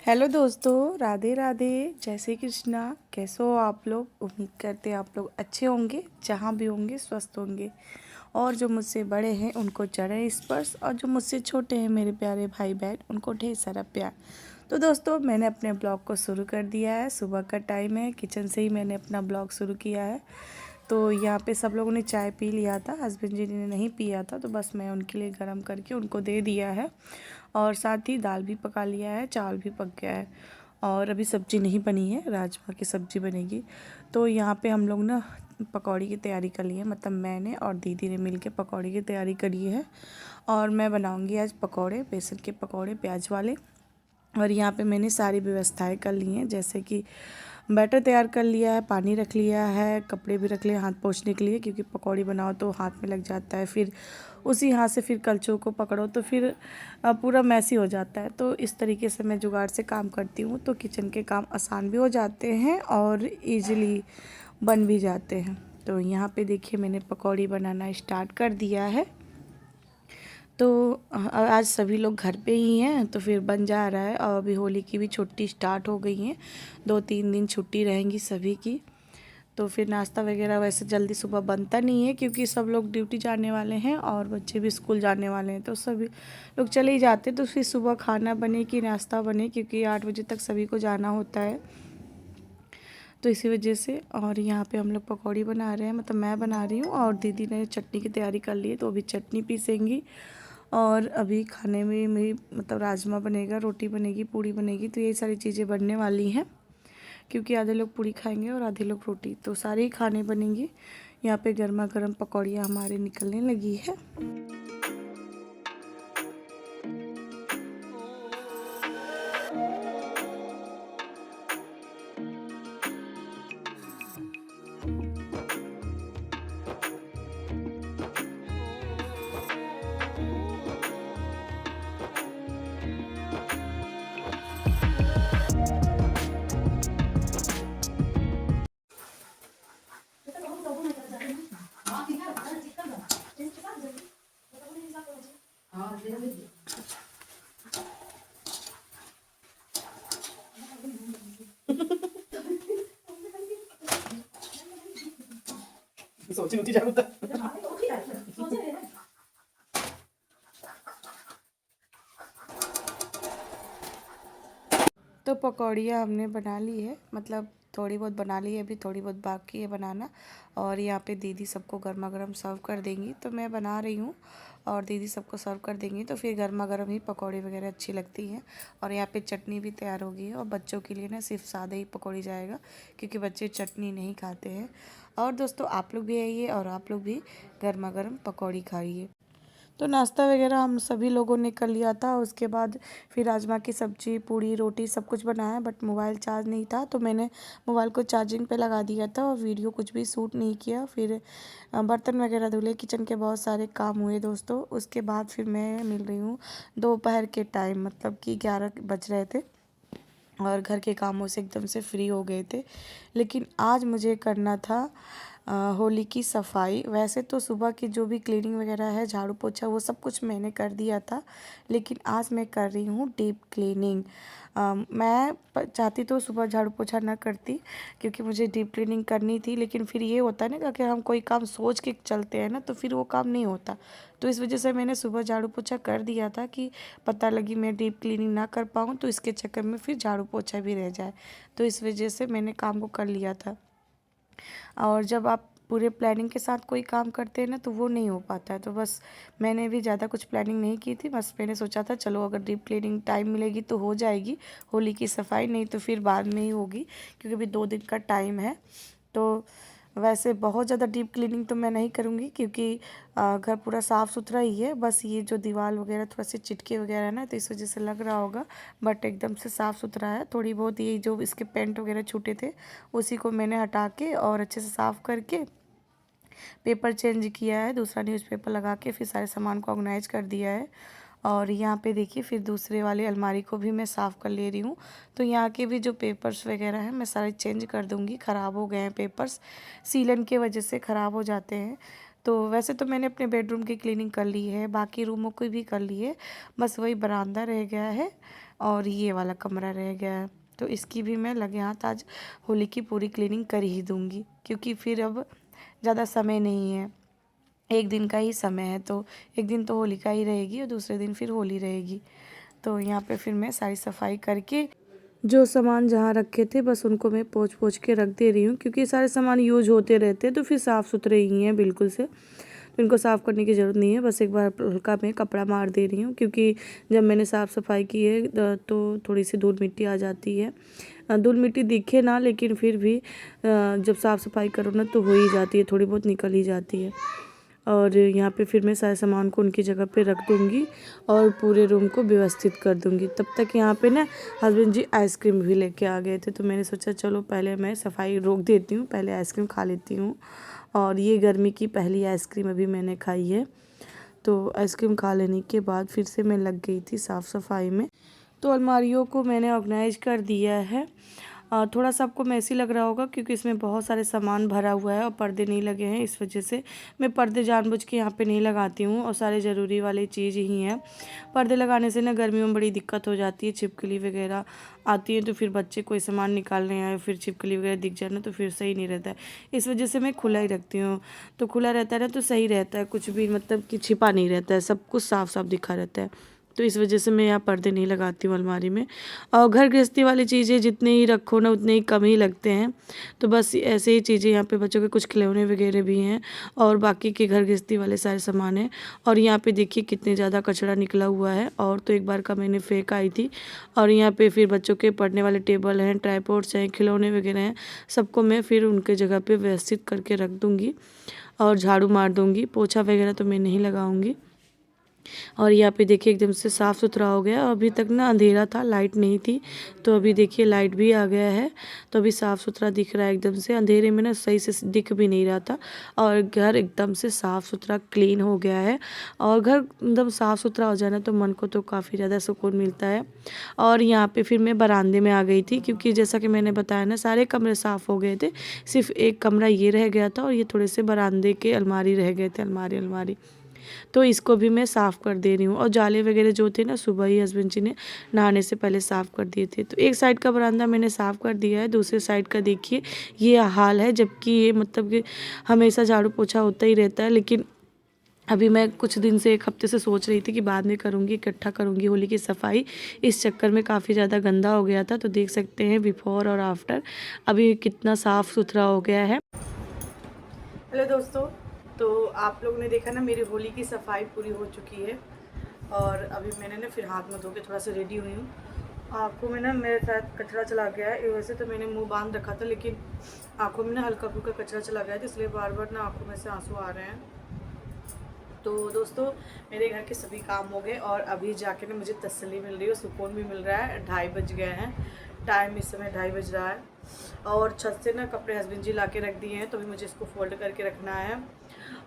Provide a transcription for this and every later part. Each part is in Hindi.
हेलो दोस्तों, राधे राधे। जय श्री कृष्णा। कैसे हो आप लोग? उम्मीद करते हैं आप लोग अच्छे होंगे, जहाँ भी होंगे स्वस्थ होंगे। और जो मुझसे बड़े हैं उनको चरण स्पर्श, और जो मुझसे छोटे हैं मेरे प्यारे भाई बहन उनको ढेर सारा प्यार। तो दोस्तों, मैंने अपने ब्लॉग को शुरू कर दिया है। सुबह का टाइम है, किचन से ही मैंने अपना ब्लॉग शुरू किया है। तो यहाँ पे सब लोगों ने चाय पी लिया था, हस्बैंड जी ने नहीं पिया था, तो बस मैं उनके लिए गर्म करके उनको दे दिया है। और साथ ही दाल भी पका लिया है, चावल भी पक गया है। और अभी सब्ज़ी नहीं बनी है, राजमा की सब्ज़ी बनेगी। तो यहाँ पे हम लोग ना पकौड़ी की तैयारी कर ली है, मतलब मैंने और दीदी ने मिल के पकौड़ी की तैयारी करी है। और मैं बनाऊँगी आज पकौड़े, बेसन के पकौड़े प्याज वाले। और यहाँ पे मैंने सारी व्यवस्थाएं कर ली हैं, जैसे कि बैटर तैयार कर लिया है, पानी रख लिया है, कपड़े भी रख लिए हाथ पोंछने के लिए, क्योंकि पकौड़ी बनाओ तो हाथ में लग जाता है, फिर उसी हाथ से फिर कलछों को पकड़ो तो फिर पूरा मैसी हो जाता है। तो इस तरीके से मैं जुगाड़ से काम करती हूँ, तो किचन के काम आसान भी हो जाते हैं और ईज़िली बन भी जाते हैं। तो यहाँ पे देखिए मैंने पकौड़ी बनाना स्टार्ट कर दिया है। तो आज सभी लोग घर पे ही हैं, तो फिर बन जा रहा है। और अभी होली की भी छुट्टी स्टार्ट हो गई है, 2-3 दिन छुट्टी रहेंगी सभी की। तो फिर नाश्ता वगैरह वैसे जल्दी सुबह बनता नहीं है, क्योंकि सब लोग ड्यूटी जाने वाले हैं और बच्चे भी स्कूल जाने वाले हैं, तो सभी लोग चले ही जाते। तो फिर सुबह खाना बने कि नाश्ता बने, क्योंकि 8 बजे तक सभी को जाना होता है। तो इसी वजह से। और यहाँ पे हम लोग पकौड़ी बना रहे हैं, मतलब मैं बना रही हूँ, और दीदी ने चटनी की तैयारी कर ली है, तो अभी चटनी पीसेंगी। और अभी खाने में मेरी मतलब राजमा बनेगा, रोटी बनेगी, पूड़ी बनेगी, तो ये सारी चीज़ें बनने वाली हैं, क्योंकि आधे लोग पूड़ी खाएंगे और आधे लोग रोटी, तो सारे ही खाने बनेंगे। यहाँ पे गर्मा गर्म पकौड़ियाँ हमारे निकलने लगी है। सोची उठी जाता। तो पकौड़ियाँ हमने बना ली है, मतलब थोड़ी बहुत बना ली है, अभी थोड़ी बहुत बाकी है बनाना। और यहाँ पे दीदी सबको गर्मा गर्म सर्व कर देंगी, तो मैं बना रही हूँ और दीदी सबको सर्व कर देंगी, तो फिर गर्मा गर्म ही पकौड़ी वगैरह अच्छी लगती हैं। और यहाँ पे चटनी भी तैयार हो गई है, और बच्चों के लिए ना सिर्फ सादा ही पकौड़ी जाएगा, क्योंकि बच्चे चटनी नहीं खाते हैं। और दोस्तों, आप लोग भी आइए और आप लोग भी गर्मा गर्म पकौड़ी खाइए। तो नाश्ता वगैरह हम सभी लोगों ने कर लिया था। उसके बाद फिर राजमा की सब्ज़ी, पूड़ी, रोटी सब कुछ बनाया, बट मोबाइल चार्ज नहीं था, तो मैंने मोबाइल को चार्जिंग पे लगा दिया था और वीडियो कुछ भी शूट नहीं किया। फिर बर्तन वगैरह धुले, किचन के बहुत सारे काम हुए दोस्तों। उसके बाद फिर मैं मिल रही हूँ दोपहर के टाइम, मतलब कि 11 बज रहे थे, और घर के कामों से एकदम से फ्री हो गए थे। लेकिन आज मुझे करना था होली की सफाई। वैसे तो सुबह की जो भी क्लीनिंग वगैरह है, झाड़ू पोछा, वो सब कुछ मैंने कर दिया था, लेकिन आज मैं कर रही हूँ डीप क्लीनिंग। मैं चाहती तो सुबह झाड़ू पोछा ना करती, क्योंकि मुझे डीप क्लीनिंग करनी थी, लेकिन फिर ये होता है ना कि अगर हम कोई काम सोच के चलते हैं ना, तो फिर वो काम नहीं होता। तो इस वजह से मैंने सुबह झाड़ू पोछा कर दिया था, कि पता लगी मैं डीप क्लीनिंग ना कर पाऊँ तो इसके चक्कर में फिर झाड़ू पोछा भी रह जाए। तो इस वजह से मैंने काम को कर लिया था। और जब आप पूरे प्लानिंग के साथ कोई काम करते हैं ना, तो वो नहीं हो पाता है। तो बस मैंने भी ज़्यादा कुछ प्लानिंग नहीं की थी, बस मैंने सोचा था चलो अगर डीप क्लीनिंग टाइम मिलेगी तो हो जाएगी होली की सफाई, नहीं तो फिर बाद में ही होगी, क्योंकि अभी 2 दिन का टाइम है। तो वैसे बहुत ज़्यादा डीप क्लीनिंग तो मैं नहीं करूँगी, क्योंकि घर पूरा साफ़ सुथरा ही है, बस ये जो दीवार वगैरह थोड़ा से चिटके वगैरह है ना, तो इस वजह से लग रहा होगा, बट एकदम से साफ़ सुथरा है। थोड़ी बहुत ये जो इसके पेंट वगैरह छूटे थे, उसी को मैंने हटा के और अच्छे से साफ़ करके पेपर चेंज किया है, दूसरा न्यूज़पेपर लगा के फिर सारे सामान को ऑर्गेनाइज कर दिया है। और यहाँ पे देखिए फिर दूसरे वाली अलमारी को भी मैं साफ़ कर ले रही हूँ। तो यहाँ के भी जो पेपर्स वगैरह हैं मैं सारे चेंज कर दूँगी, ख़राब हो गए हैं पेपर्स, सीलन के वजह से ख़राब हो जाते हैं। तो वैसे तो मैंने अपने बेडरूम की क्लीनिंग कर ली है, बाकी रूमों की भी कर ली है, बस वही बरामदा रह गया है और ये वाला कमरा रह गया है। तो इसकी भी मैं लगे हाथ आज होली की पूरी क्लीनिंग कर ही दूँगी, क्योंकि फिर अब ज़्यादा समय नहीं है, एक दिन का ही समय है। तो एक दिन तो होलिका ही रहेगी और दूसरे दिन फिर होली रहेगी। तो यहाँ पे फिर मैं सारी सफाई करके जो सामान जहाँ रखे थे बस उनको मैं पोंछ पोंछ के रख दे रही हूँ, क्योंकि ये सारे सामान यूज होते रहते हैं तो फिर साफ़ सुथरे ही हैं बिल्कुल से, तो इनको साफ़ करने की ज़रूरत नहीं है। बस एक बार हल्का मैं कपड़ा मार दे रही हूँ, क्योंकि जब मैंने साफ़ सफाई की है तो थोड़ी सी धूल मिट्टी आ जाती है। धूल मिट्टी दिखे ना, लेकिन फिर भी जब साफ़ सफाई करो ना तो हो ही जाती है, थोड़ी बहुत निकल ही जाती है। और यहाँ पे फिर मैं सारे सामान को उनकी जगह पे रख दूँगी और पूरे रूम को व्यवस्थित कर दूँगी। तब तक यहाँ पे ना हस्बैंड जी आइसक्रीम भी लेके आ गए थे, तो मैंने सोचा चलो पहले मैं सफाई रोक देती हूँ, पहले आइसक्रीम खा लेती हूँ। और ये गर्मी की पहली आइसक्रीम अभी मैंने खाई है। तो आइसक्रीम खा लेने के बाद फिर से मैं लग गई थी साफ़ सफाई में। तो अलमारियों को मैंने ऑर्गेनाइज कर दिया है। थोड़ा सा आपको मैसी लग रहा होगा, क्योंकि इसमें बहुत सारे सामान भरा हुआ है और पर्दे नहीं लगे हैं, इस वजह से मैं पर्दे जानबूझ के यहाँ पे नहीं लगाती हूँ और सारे ज़रूरी वाली चीज़ ही हैं। पर्दे लगाने से ना गर्मियों में बड़ी दिक्कत हो जाती है, छिपकली वगैरह आती है, तो फिर बच्चे कोई सामान निकालने आए फिर छिपकली वगैरह दिख जाए ना तो फिर सही नहीं रहता है। इस वजह से मैं खुला ही रखती हूँ, तो खुला रहता है ना तो सही रहता है, कुछ भी मतलब कि छिपा नहीं रहता है, सब कुछ साफ साफ दिखा रहता है। तो इस वजह से मैं यहाँ पर्दे नहीं लगाती हूँ अलमारी में। और घर गृहस्थी वाली चीज़ें जितने ही रखो ना उतने ही कम ही लगते हैं, तो बस ऐसे ही चीज़ें यहाँ पे बच्चों के कुछ खिलौने वगैरह भी हैं और बाकी के घर गृहस्थी वाले सारे सामान हैं। और यहाँ पे देखिए कितने ज़्यादा कचरा निकला हुआ है, और तो एक बार का मैंने फेंक आई थी। और यहाँ पे फिर बच्चों के पढ़ने वाले टेबल हैं, ट्राइपॉड्स हैं, खिलौने वगैरह हैं, सबको मैं फिर उनके जगह पे व्यवस्थित करके रख दूँगी और झाड़ू मार दूँगी। पोछा वगैरह तो मैं नहीं लगाऊँगी। और यहाँ पे देखिए एकदम से साफ़ सुथरा हो गया। अभी तक ना अंधेरा था, लाइट नहीं थी, तो अभी देखिए लाइट भी आ गया है, तो अभी साफ़ सुथरा दिख रहा है एकदम से। अंधेरे में ना सही से दिख भी नहीं रहा था, और घर एकदम से साफ़ सुथरा क्लीन हो गया है। और घर एकदम साफ़ सुथरा हो जाए ना तो मन को तो काफ़ी ज़्यादा सुकून मिलता है। और यहाँ पे फिर मैं बरामदे में आ गई थी, क्योंकि जैसा कि मैंने बताया ना सारे कमरे साफ़ हो गए थे, सिर्फ एक कमरा ये रह गया था और ये थोड़े से बरामदे के अलमारी रह गए थे, अलमारी। तो इसको भी मैं साफ़ कर दे रही हूँ। और जाले वगैरह जो थे ना सुबह ही हस्बैंड जी ने नहाने से पहले साफ़ कर दिए थे। तो एक साइड का बरामदा मैंने साफ़ कर दिया है, दूसरे साइड का देखिए ये हाल है। जबकि ये मतलब कि हमेशा झाड़ू पोछा होता ही रहता है, लेकिन अभी मैं कुछ दिन से, एक हफ्ते से सोच रही थी कि बाद में करूँगी, इकट्ठा करूँगी होली की सफाई। इस चक्कर में काफ़ी ज़्यादा गंदा हो गया था। तो देख सकते हैं बिफोर और आफ्टर अभी कितना साफ़ सुथरा हो गया है। हेलो दोस्तों, तो आप लोगों ने देखा ना मेरी होली की सफाई पूरी हो चुकी है। और अभी मैंने ना फिर हाथ में धो के थोड़ा सा रेडी हुई हूँ। आँखों में ना मेरे साथ कचरा चला गया है, वैसे तो मैंने मुंह बांध रखा था, लेकिन आँखों में ना हल्का फुल्का कचरा चला गया था, इसलिए बार बार ना आँखों में से आंसू आ रहे हैं। तो दोस्तों मेरे घर के सभी काम हो गए और अभी जाके ना मुझे तसल्ली मिल रही है, सुकून भी मिल रहा है। 2:30 बज गए हैं, टाइम इस समय 2:30 बज रहा है। और छत से ना कपड़े हस्बैंड जी ला के रख दिए हैं, तो अभी मुझे इसको फोल्ड करके रखना है।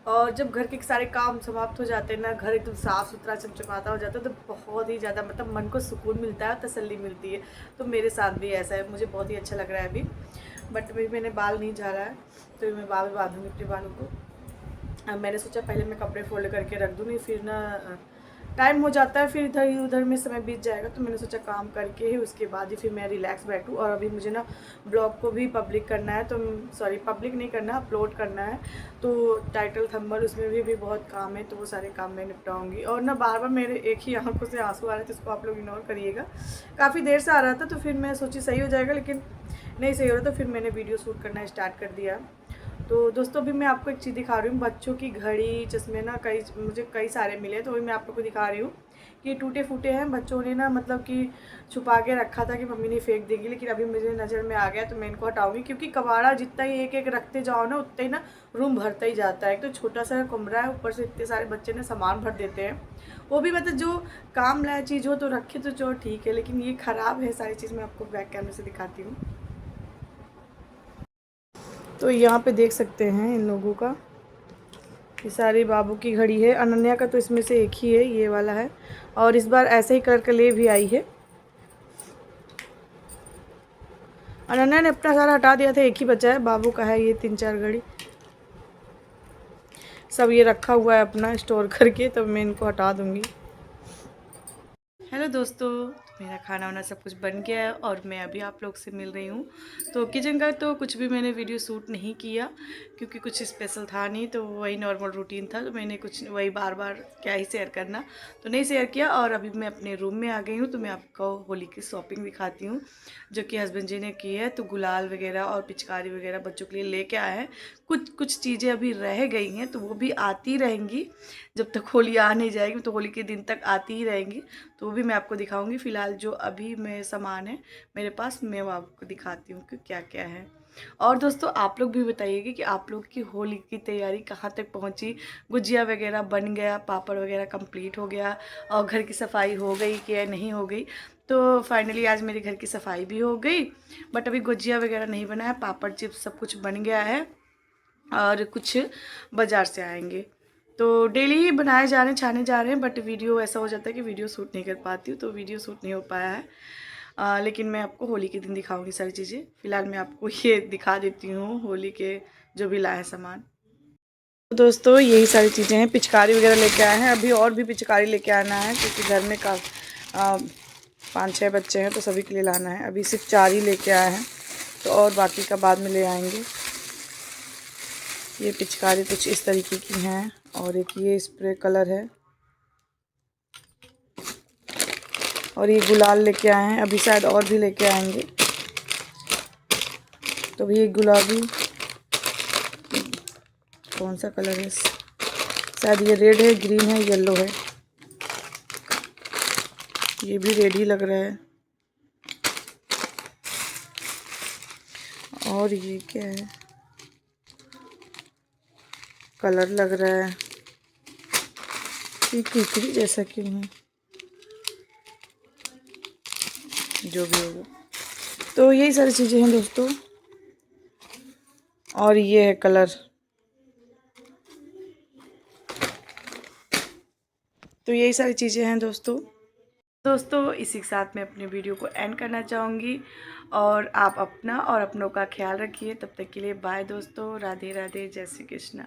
और जब घर के सारे काम समाप्त हो जाते हैं ना, घर एकदम साफ़ सुथरा चमचमाता हो जाता है, तो बहुत ही ज़्यादा मतलब मन को सुकून मिलता है, तसल्ली मिलती है। तो मेरे साथ भी ऐसा है, मुझे बहुत ही अच्छा लग रहा है अभी। बट अभी मैंने बाल नहीं झाड़ा है, तो मैं बाल बांधूँगी अपने बालों को। मैंने सोचा पहले मैं कपड़े फोल्ड करके रख दूँगी, फिर ना टाइम हो जाता है, फिर इधर उधर में समय बीत जाएगा। तो मैंने सोचा काम करके ही उसके बाद ही फिर मैं रिलैक्स बैठूँ। और अभी मुझे ना ब्लॉग को भी पब्लिक करना है, तो सॉरी पब्लिक नहीं करना, अपलोड करना है। तो टाइटल थंबनेल उसमें भी बहुत काम है, तो वो सारे काम मैं निपटाऊँगी। और ना बार बार मेरे एक ही आंखों से आंसू आ रहे थे, इसको आप लोग इग्नोर करिएगा। काफ़ी देर से आ रहा था, तो फिर मैं सोची सही हो जाएगा, लेकिन नहीं सही हो रहा, तो फिर मैंने वीडियो शूट करना स्टार्ट कर दिया। तो दोस्तों अभी मैं आपको एक चीज़ दिखा रही हूँ, बच्चों की घड़ी चश्मे ना मुझे कई सारे मिले, तो वही मैं आप लोग को दिखा रही हूँ कि टूटे फूटे हैं। बच्चों ने ना मतलब कि छुपा के रखा था कि मम्मी नहीं फेंक देगी, लेकिन अभी मुझे नज़र में आ गया, तो मैं इनको हटाऊंगी। क्योंकि कबाड़ा जितना ही एक एक रखते जाओ ना, उतना ही ना रूम भरता ही जाता है। एक तो छोटा सा कमरा है, ऊपर से इतने सारे बच्चे ने सामान भर देते हैं। वो भी मतलब जो काम लायक चीज़ हो तो रखे तो चलो ठीक है, लेकिन ये ख़राब है सारी चीज़। मैं आपको बैक कैमरे से दिखाती हूँ। तो यहाँ पे देख सकते हैं इन लोगों का, ये सारी बाबू की घड़ी है। अनन्या का तो इसमें से एक ही है, ये वाला है। और इस बार ऐसे ही कलर का ले भी आई है। अनन्या ने अपना सारा हटा दिया था, एक ही बचा है, बाबू का है ये 3-4 घड़ी। सब ये रखा हुआ है अपना स्टोर करके, तो मैं इनको हटा दूँगी। हेलो दोस्तों, मेरा खाना वाना सब कुछ बन गया है और मैं अभी आप लोग से मिल रही हूँ। तो किचन का तो कुछ भी मैंने वीडियो शूट नहीं किया क्योंकि कुछ स्पेशल था नहीं, तो वही नॉर्मल रूटीन था, तो मैंने कुछ वही बार बार क्या ही शेयर करना, तो नहीं शेयर किया। और अभी मैं अपने रूम में आ गई हूँ, तो मैं आपको होली की शॉपिंग दिखाती हूँ जो कि हस्बैंड जी ने की है। तो गुलाल वगैरह और पिचकारी वगैरह बच्चों के लिए लेके आए हैं। कुछ कुछ चीज़ें अभी रह गई हैं, तो वो भी आती रहेंगी जब तक होली आ नहीं जाएगी, तो होली के दिन तक आती ही रहेंगी, तो वो भी मैं आपको दिखाऊंगी। फ़िलहाल जो अभी मैं सामान है मेरे पास, मैं वो आपको दिखाती हूँ कि क्या क्या है। और दोस्तों आप लोग भी बताइएगा कि आप लोग की होली की तैयारी कहाँ तक पहुँची। गुजिया वगैरह बन गया, पापड़ वगैरह कंप्लीट हो गया, और घर की सफाई हो गई कि नहीं हो गई। तो फाइनली आज मेरे घर की सफाई भी हो गई, बट अभी गुजिया वगैरह नहीं बना है। पापड़ चिप्स सब कुछ बन गया है और कुछ बाज़ार से आएंगे। तो डेली ही बनाए जा रहे हैं, छाने जा रहे हैं, बट वीडियो ऐसा हो जाता है कि वीडियो शूट नहीं कर पाती हूँ, तो वीडियो शूट नहीं हो पाया है। लेकिन मैं आपको होली के दिन दिखाऊंगी सारी चीज़ें। फ़िलहाल मैं आपको ये दिखा देती हूँ होली के जो भी लाए सामान। तो दोस्तों यही सारी चीज़ें हैं, पिचकारी वगैरह लेके आए हैं। अभी और भी पिचकारी लेके आना है क्योंकि घर में 5-6 बच्चे हैं, तो सभी के लिए लाना है। अभी सिर्फ 4 ही लेके आए हैं, तो और बाकी का बाद में ले आएंगे। ये पिचकारी कुछ इस तरीके की हैं, और एक ये स्प्रे कलर है, और ये गुलाल लेके आए हैं। अभी शायद और भी लेके आएंगे। तो ये गुलाबी, कौन सा कलर है, शायद ये रेड है, ग्रीन है, येलो है। ये भी रेड ही लग रहा है। और ये क्या है, कलर लग रहा है, ये कीचड़ी जैसा क्यों है, जो भी होगा। तो यही सारी चीज़ें हैं दोस्तों। और ये है कलर। तो यही सारी चीज़ें हैं दोस्तों इसी के साथ मैं अपने वीडियो को एंड करना चाहूँगी। और आप अपना और अपनों का ख्याल रखिए। तब तक के लिए बाय दोस्तों, राधे राधे, जय श्री कृष्ण।